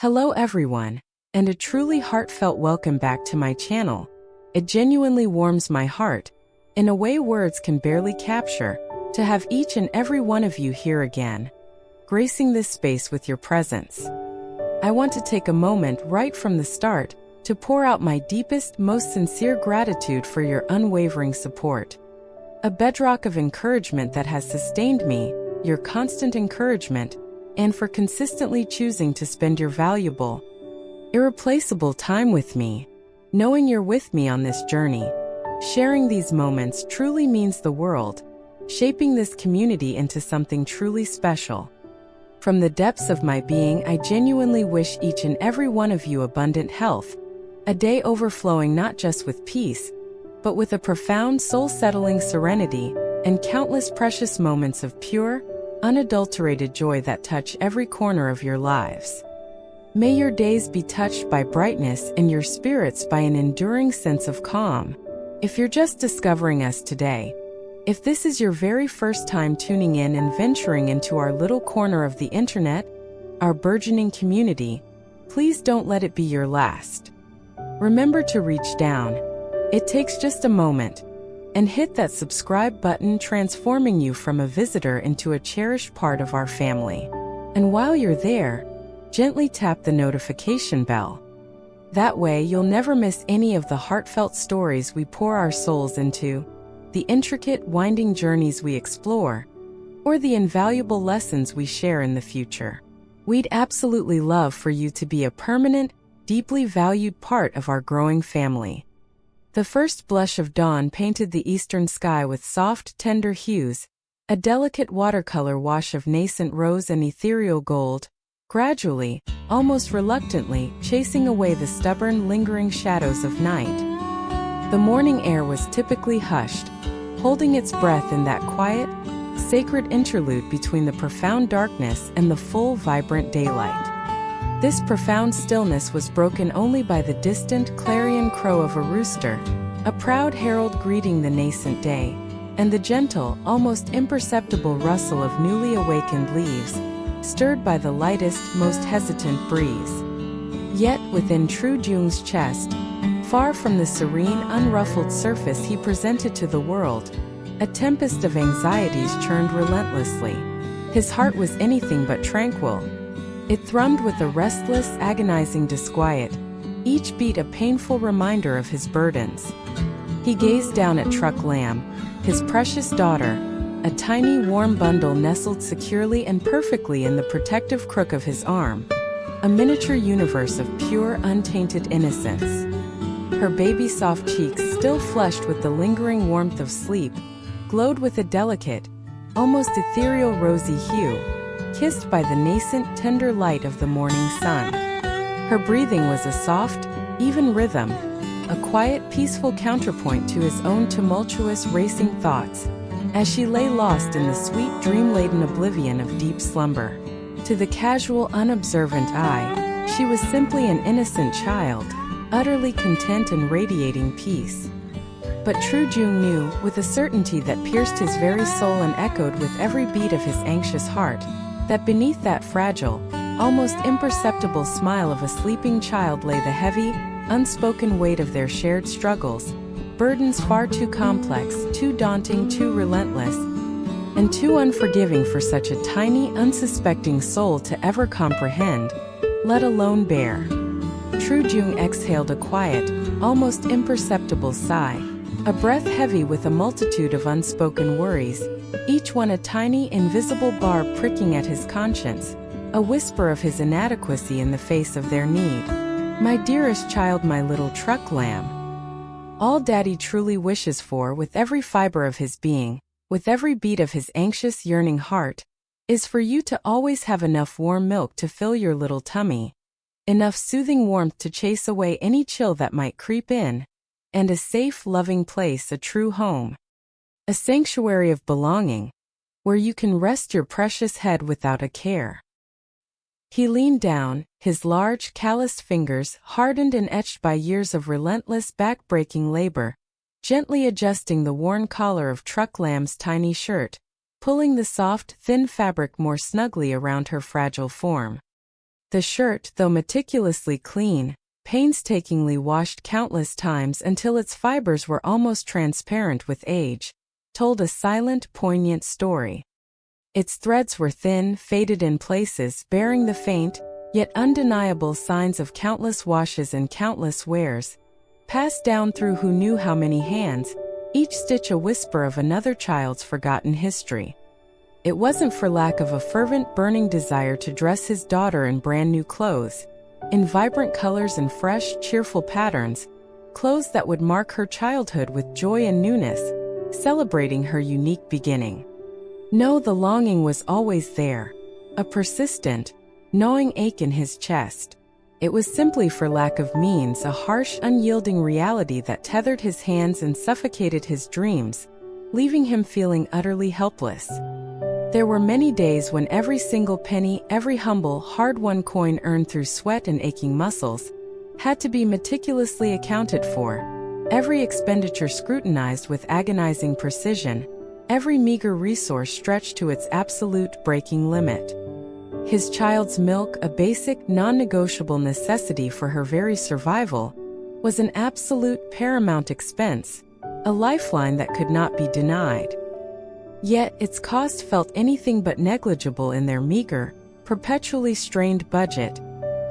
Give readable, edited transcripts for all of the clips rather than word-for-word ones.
Hello everyone, and a truly heartfelt welcome back to my channel. It genuinely warms my heart, in a way words can barely capture, to have each and every one of you here again, gracing this space with your presence. I want to take a moment right from the start to pour out my deepest, most sincere gratitude for your unwavering support. A bedrock of encouragement that has sustained me, your constant encouragement, and for consistently choosing to spend your valuable, irreplaceable time with me. Knowing you're with me on this journey, sharing these moments truly means the world, shaping this community into something truly special. From the depths of my being, I genuinely wish each and every one of you abundant health, a day overflowing not just with peace, but with a profound soul-settling serenity and countless precious moments of pure, unadulterated joy that touch every corner of your lives. May your days be touched by brightness and your spirits by an enduring sense of calm. If you're just discovering us today, if this is your very first time tuning in and venturing into our little corner of the internet, our burgeoning community, please don't let it be your last. Remember to reach down. It takes just a moment, and hit that subscribe button, transforming you from a visitor into a cherished part of our family. And while you're there, gently tap the notification bell. That way you'll never miss any of the heartfelt stories we pour our souls into, the intricate, winding journeys we explore, or the invaluable lessons we share in the future. We'd absolutely love for you to be a permanent, deeply valued part of our growing family. The first blush of dawn painted the eastern sky with soft, tender hues, a delicate watercolor wash of nascent rose and ethereal gold, gradually, almost reluctantly, chasing away the stubborn, lingering shadows of night. The morning air was typically hushed, holding its breath in that quiet, sacred interlude between the profound darkness and the full, vibrant daylight. This profound stillness was broken only by the distant clarion crow of a rooster, a proud herald greeting the nascent day, and the gentle, almost imperceptible rustle of newly awakened leaves, stirred by the lightest, most hesitant breeze. Yet within TrieuDuong's chest, far from the serene, unruffled surface he presented to the world, a tempest of anxieties churned relentlessly. His heart was anything but tranquil. It thrummed with a restless, agonizing disquiet, each beat a painful reminder of his burdens. He gazed down at Trúc Lam, his precious daughter, a tiny, warm bundle nestled securely and perfectly in the protective crook of his arm, a miniature universe of pure, untainted innocence. Her baby-soft cheeks, still flushed with the lingering warmth of sleep, glowed with a delicate, almost ethereal rosy hue, kissed by the nascent, tender light of the morning sun. Her breathing was a soft, even rhythm, a quiet, peaceful counterpoint to his own tumultuous, racing thoughts, as she lay lost in the sweet, dream-laden oblivion of deep slumber. To the casual, unobservant eye, she was simply an innocent child, utterly content and radiating peace. But TrieuDuong knew, with a certainty that pierced his very soul and echoed with every beat of his anxious heart, that beneath that fragile, almost imperceptible smile of a sleeping child lay the heavy, unspoken weight of their shared struggles, burdens far too complex, too daunting, too relentless, and too unforgiving for such a tiny, unsuspecting soul to ever comprehend, let alone bear. TrieuDuong exhaled a quiet, almost imperceptible sigh, a breath heavy with a multitude of unspoken worries, each one a tiny, invisible barb pricking at his conscience, a whisper of his inadequacy in the face of their need. My dearest child, my little Trúc Lam. All Daddy truly wishes for, with every fiber of his being, with every beat of his anxious, yearning heart, is for you to always have enough warm milk to fill your little tummy, enough soothing warmth to chase away any chill that might creep in, and a safe, loving place, a true home. A sanctuary of belonging, where you can rest your precious head without a care. He leaned down, his large, calloused fingers, hardened and etched by years of relentless, back-breaking labor, gently adjusting the worn collar of Trúc Lam's tiny shirt, pulling the soft, thin fabric more snugly around her fragile form. The shirt, though meticulously clean, painstakingly washed countless times until its fibers were almost transparent with age, told a silent, poignant story. Its threads were thin, faded in places, bearing the faint, yet undeniable signs of countless washes and countless wears, passed down through who knew how many hands, each stitch a whisper of another child's forgotten history. It wasn't for lack of a fervent, burning desire to dress his daughter in brand new clothes, in vibrant colors and fresh, cheerful patterns, clothes that would mark her childhood with joy and newness, celebrating her unique beginning. No, the longing was always there, a persistent, gnawing ache in his chest. It was simply for lack of means, a harsh, unyielding reality that tethered his hands and suffocated his dreams, leaving him feeling utterly helpless. There were many days when every single penny, every humble, hard-won coin earned through sweat and aching muscles, had to be meticulously accounted for, every expenditure scrutinized with agonizing precision, every meager resource stretched to its absolute breaking limit. His child's milk, a basic, non-negotiable necessity for her very survival, was an absolute, paramount expense, a lifeline that could not be denied. Yet its cost felt anything but negligible in their meager, perpetually strained budget,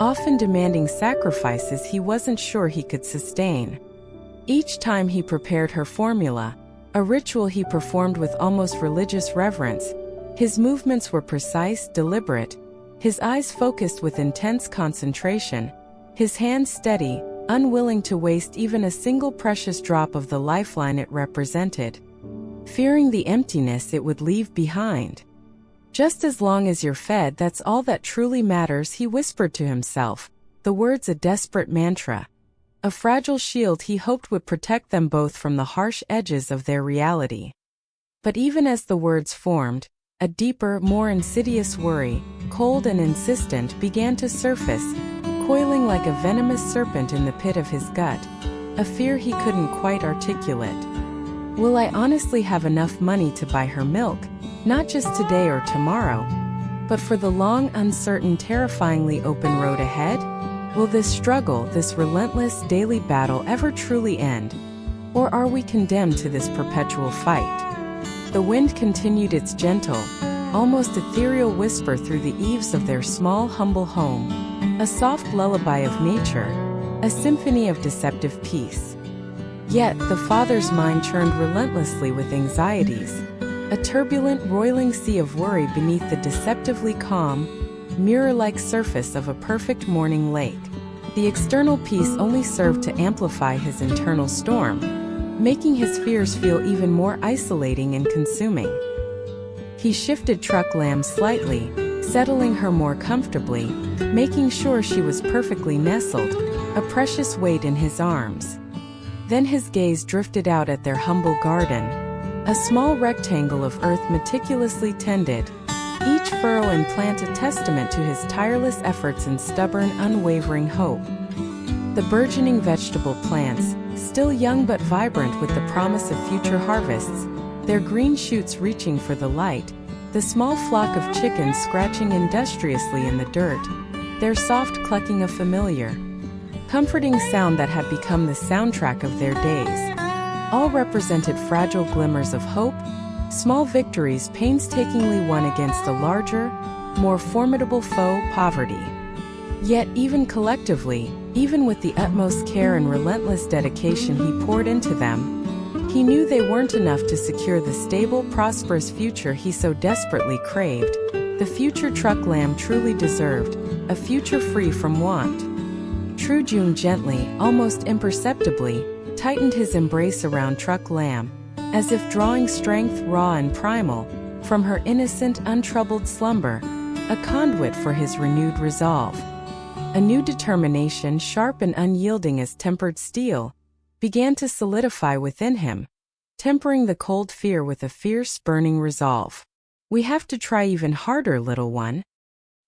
often demanding sacrifices he wasn't sure he could sustain. Each time he prepared her formula, a ritual he performed with almost religious reverence, his movements were precise, deliberate, his eyes focused with intense concentration, his hands steady, unwilling to waste even a single precious drop of the lifeline it represented, fearing the emptiness it would leave behind. Just as long as you're fed, that's all that truly matters, he whispered to himself, the words a desperate mantra, a fragile shield he hoped would protect them both from the harsh edges of their reality. But even as the words formed, a deeper, more insidious worry, cold and insistent, began to surface, coiling like a venomous serpent in the pit of his gut, a fear he couldn't quite articulate. Will I honestly have enough money to buy her milk, not just today or tomorrow, but for the long, uncertain, terrifyingly open road ahead? Will this struggle, this relentless daily battle ever truly end? Or are we condemned to this perpetual fight? The wind continued its gentle, almost ethereal whisper through the eaves of their small, humble home, a soft lullaby of nature, a symphony of deceptive peace. Yet the father's mind churned relentlessly with anxieties, a turbulent, roiling sea of worry beneath the deceptively calm, mirror-like surface of a perfect morning lake. The external peace only served to amplify his internal storm, making his fears feel even more isolating and consuming. He shifted Trúc Lam slightly, settling her more comfortably, making sure she was perfectly nestled, a precious weight in his arms. Then his gaze drifted out at their humble garden, a small rectangle of earth meticulously tended, each furrow and plant a testament to his tireless efforts and stubborn, unwavering hope. The burgeoning vegetable plants, still young but vibrant with the promise of future harvests, their green shoots reaching for the light, the small flock of chickens scratching industriously in the dirt, their soft clucking a familiar, comforting sound that had become the soundtrack of their days, all represented fragile glimmers of hope, small victories painstakingly won against a larger, more formidable foe, poverty. Yet even collectively, even with the utmost care and relentless dedication he poured into them, he knew they weren't enough to secure the stable, prosperous future he so desperately craved, the future Trúc Lam truly deserved, a future free from want. TrieuDuong gently, almost imperceptibly, tightened his embrace around Trúc Lam, as if drawing strength raw and primal from her innocent, untroubled slumber, a conduit for his renewed resolve. A new determination, sharp and unyielding as tempered steel, began to solidify within him, tempering the cold fear with a fierce, burning resolve. We have to try even harder, little one.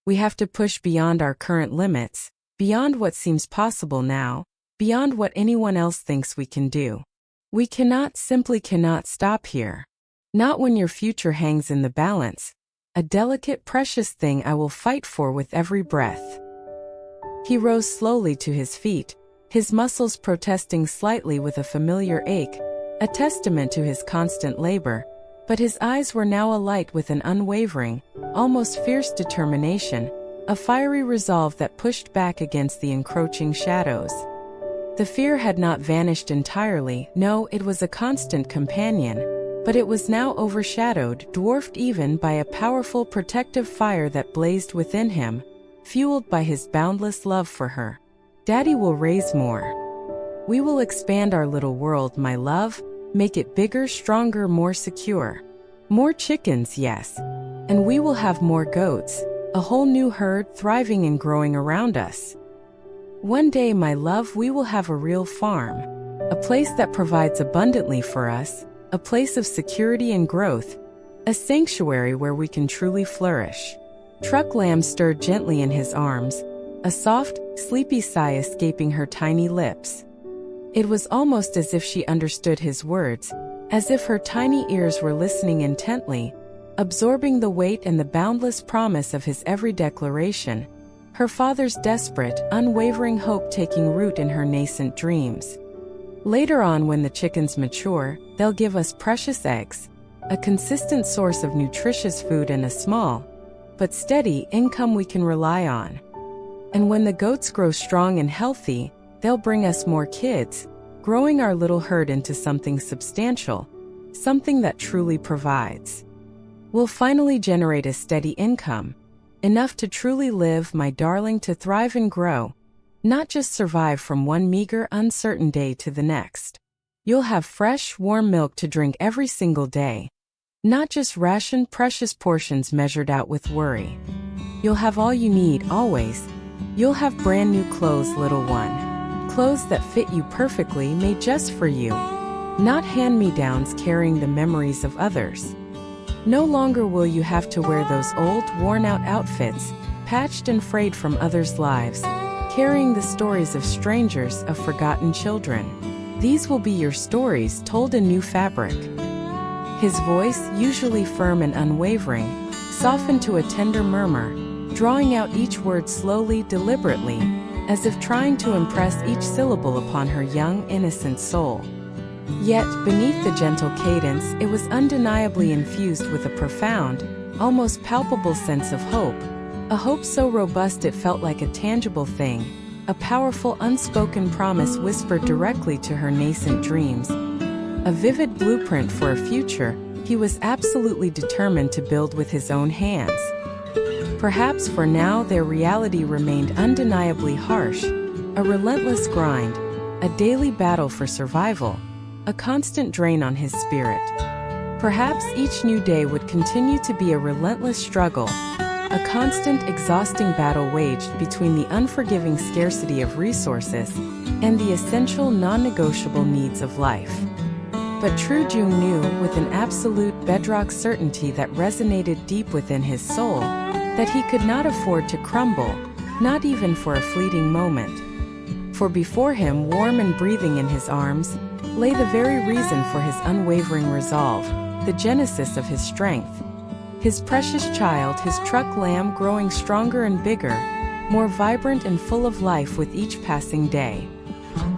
We have to push beyond our current limits, beyond what seems possible now, beyond what anyone else thinks we can do. We simply cannot stop here. Not when your future hangs in the balance, a delicate, precious thing I will fight for with every breath. He rose slowly to his feet, his muscles protesting slightly with a familiar ache, a testament to his constant labor, but his eyes were now alight with an unwavering, almost fierce determination, a fiery resolve that pushed back against the encroaching shadows. The fear had not vanished entirely, no, it was a constant companion, but it was now overshadowed, dwarfed even by a powerful protective fire that blazed within him, fueled by his boundless love for her. Daddy will raise more. We will expand our little world, my love, make it bigger, stronger, more secure. More chickens, yes. And we will have more goats, a whole new herd thriving and growing around us. One day, my love, we will have a real farm, a place that provides abundantly for us, a place of security and growth, a sanctuary where we can truly flourish. Trúc Lam stirred gently in his arms, a soft, sleepy sigh escaping her tiny lips. It was almost as if she understood his words, as if her tiny ears were listening intently, absorbing the weight and the boundless promise of his every declaration, her father's desperate, unwavering hope taking root in her nascent dreams. Later on, when the chickens mature, they'll give us precious eggs, a consistent source of nutritious food and a small, but steady income we can rely on. And when the goats grow strong and healthy, they'll bring us more kids, growing our little herd into something substantial, something that truly provides. We'll finally generate a steady income, enough to truly live, my darling, to thrive and grow, not just survive from one meager, uncertain day to the next. You'll have fresh, warm milk to drink every single day, not just rationed, precious portions measured out with worry. You'll have all you need, always. You'll have brand new clothes, little one. Clothes that fit you perfectly, made just for you. Not hand-me-downs carrying the memories of others. No longer will you have to wear those old, worn-out outfits, patched and frayed from others' lives, carrying the stories of strangers, of forgotten children. These will be your stories told in new fabric. His voice, usually firm and unwavering, softened to a tender murmur, drawing out each word slowly, deliberately, as if trying to impress each syllable upon her young, innocent soul. Yet, beneath the gentle cadence, it was undeniably infused with a profound, almost palpable sense of hope, a hope so robust it felt like a tangible thing, a powerful unspoken promise whispered directly to her nascent dreams, a vivid blueprint for a future he was absolutely determined to build with his own hands. Perhaps for now their reality remained undeniably harsh, a relentless grind, a daily battle for survival, a constant drain on his spirit. Perhaps each new day would continue to be a relentless struggle, a constant, exhausting battle waged between the unforgiving scarcity of resources and the essential, non-negotiable needs of life. But TrieuDuong knew, with an absolute bedrock certainty that resonated deep within his soul, that he could not afford to crumble, not even for a fleeting moment. For before him, warm and breathing in his arms, lay the very reason for his unwavering resolve, the genesis of his strength. His precious child, his Trúc Lam, growing stronger and bigger, more vibrant and full of life with each passing day.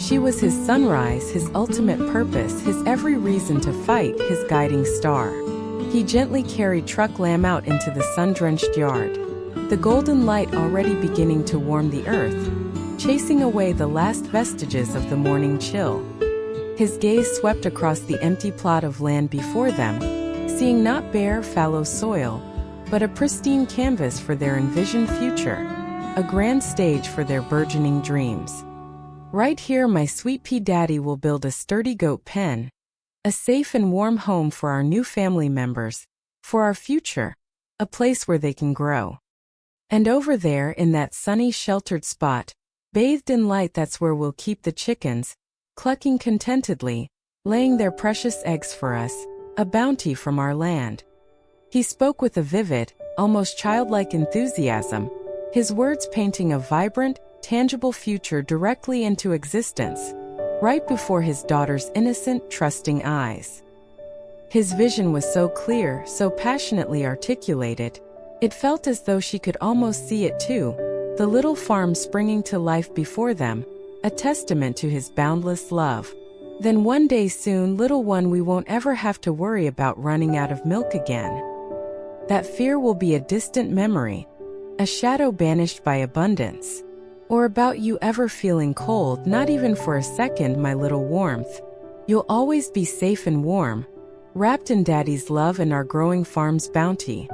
She was his sunrise, his ultimate purpose, his every reason to fight, his guiding star. He gently carried Trúc Lam out into the sun-drenched yard, the golden light already beginning to warm the earth, chasing away the last vestiges of the morning chill. His gaze swept across the empty plot of land before them, seeing not bare, fallow soil, but a pristine canvas for their envisioned future, a grand stage for their burgeoning dreams. Right here, my sweet pea daddy will build a sturdy goat pen, a safe and warm home for our new family members, for our future, a place where they can grow. And over there, in that sunny, sheltered spot, bathed in light, that's where we'll keep the chickens, clucking contentedly, laying their precious eggs for us, a bounty from our land. He spoke with a vivid, almost childlike enthusiasm, his words painting a vibrant, tangible future directly into existence, right before his daughter's innocent, trusting eyes. His vision was so clear, so passionately articulated, it felt as though she could almost see it too, the little farm springing to life before them, a testament to his boundless love. Then one day soon, little one, we won't ever have to worry about running out of milk again. That fear will be a distant memory, a shadow banished by abundance. Or about you ever feeling cold, not even for a second, my little warmth. You'll always be safe and warm, wrapped in Daddy's love and our growing farm's bounty.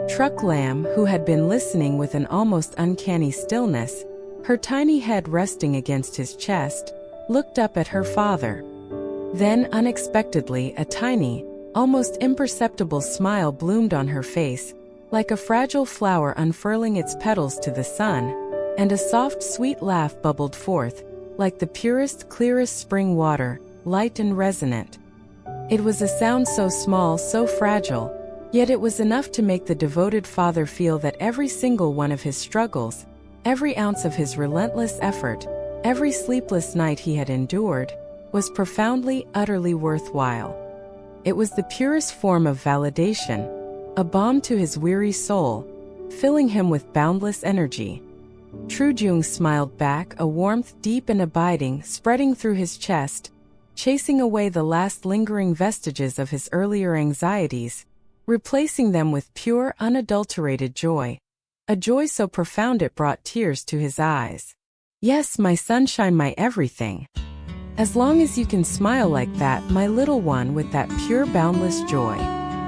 Trúc Lam, who had been listening with an almost uncanny stillness, her tiny head resting against his chest, looked up at her father. Then, unexpectedly, a tiny, almost imperceptible smile bloomed on her face, like a fragile flower unfurling its petals to the sun, and a soft, sweet laugh bubbled forth, like the purest, clearest spring water, light and resonant. It was a sound so small, so fragile, yet it was enough to make the devoted father feel that every single one of his struggles, every ounce of his relentless effort, every sleepless night he had endured, was profoundly, utterly worthwhile. It was the purest form of validation, a balm to his weary soul, filling him with boundless energy. TrieuDuong smiled back, a warmth deep and abiding spreading through his chest, chasing away the last lingering vestiges of his earlier anxieties, replacing them with pure, unadulterated joy, a joy so profound it brought tears to his eyes. Yes, my sunshine, my everything. As long as you can smile like that, my little one, with that pure, boundless joy,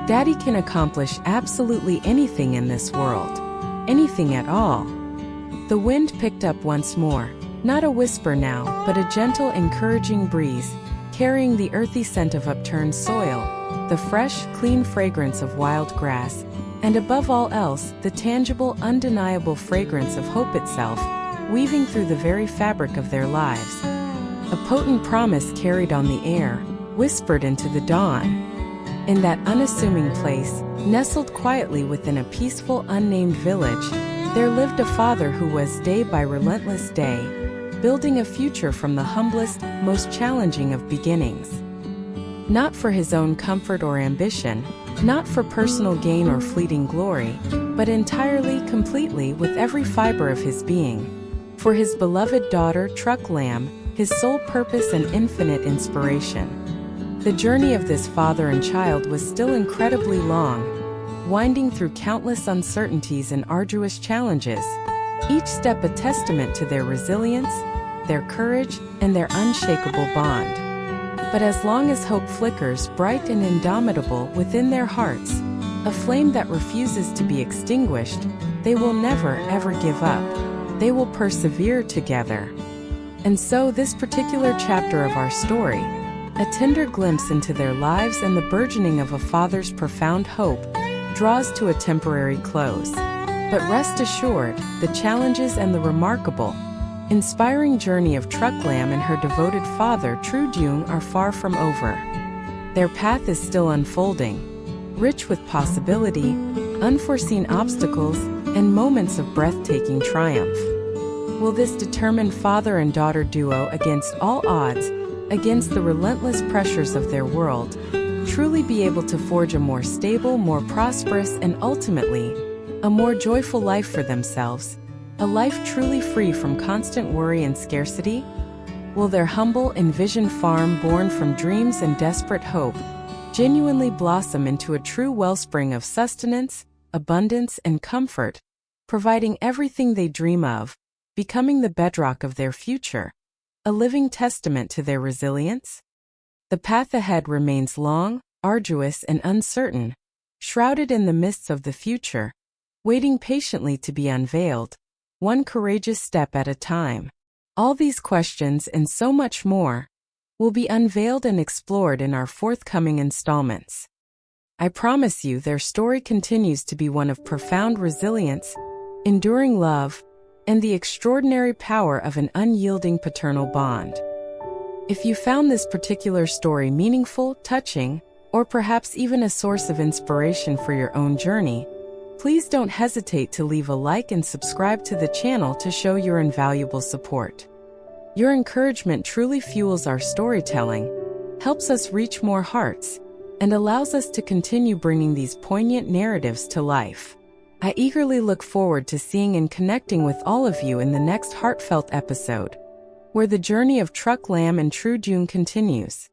Daddy can accomplish absolutely anything in this world. Anything at all. The wind picked up once more, not a whisper now, but a gentle, encouraging breeze, carrying the earthy scent of upturned soil, the fresh, clean fragrance of wild grass, and above all else, the tangible, undeniable fragrance of hope itself, weaving through the very fabric of their lives. A potent promise carried on the air, whispered into the dawn. In that unassuming place, nestled quietly within a peaceful, unnamed village, there lived a father who was, day by relentless day, building a future from the humblest, most challenging of beginnings. Not for his own comfort or ambition, not for personal gain or fleeting glory, but entirely, completely, with every fiber of his being, for his beloved daughter Trúc Lam, his sole purpose and infinite inspiration. The journey of this father and child was still incredibly long, winding through countless uncertainties and arduous challenges, each step a testament to their resilience, their courage, and their unshakable bond. But as long as hope flickers bright and indomitable within their hearts, a flame that refuses to be extinguished, they will never ever give up. They will persevere together. And so this particular chapter of our story, a tender glimpse into their lives and the burgeoning of a father's profound hope, draws to a temporary close. But rest assured, the challenges and the remarkable, inspiring journey of Trúc Lam and her devoted father TrieuDuong are far from over. Their path is still unfolding, rich with possibility, unforeseen obstacles, and moments of breathtaking triumph. Will this determined father and daughter duo, against all odds, against the relentless pressures of their world, truly be able to forge a more stable, more prosperous, and ultimately, a more joyful life for themselves, a life truly free from constant worry and scarcity? Will their humble, envisioned farm, born from dreams and desperate hope, genuinely blossom into a true wellspring of sustenance, abundance, and comfort, providing everything they dream of, becoming the bedrock of their future, a living testament to their resilience? The path ahead remains long, arduous, and uncertain, shrouded in the mists of the future, waiting patiently to be unveiled, one courageous step at a time. All these questions and so much more will be unveiled and explored in our forthcoming installments. I promise you their story continues to be one of profound resilience, enduring love, and the extraordinary power of an unyielding paternal bond. If you found this particular story meaningful, touching, or perhaps even a source of inspiration for your own journey, please don't hesitate to leave a like and subscribe to the channel to show your invaluable support. Your encouragement truly fuels our storytelling, helps us reach more hearts, and allows us to continue bringing these poignant narratives to life. I eagerly look forward to seeing and connecting with all of you in the next heartfelt episode, where the journey of Trúc Lam and TrieuDuong continues.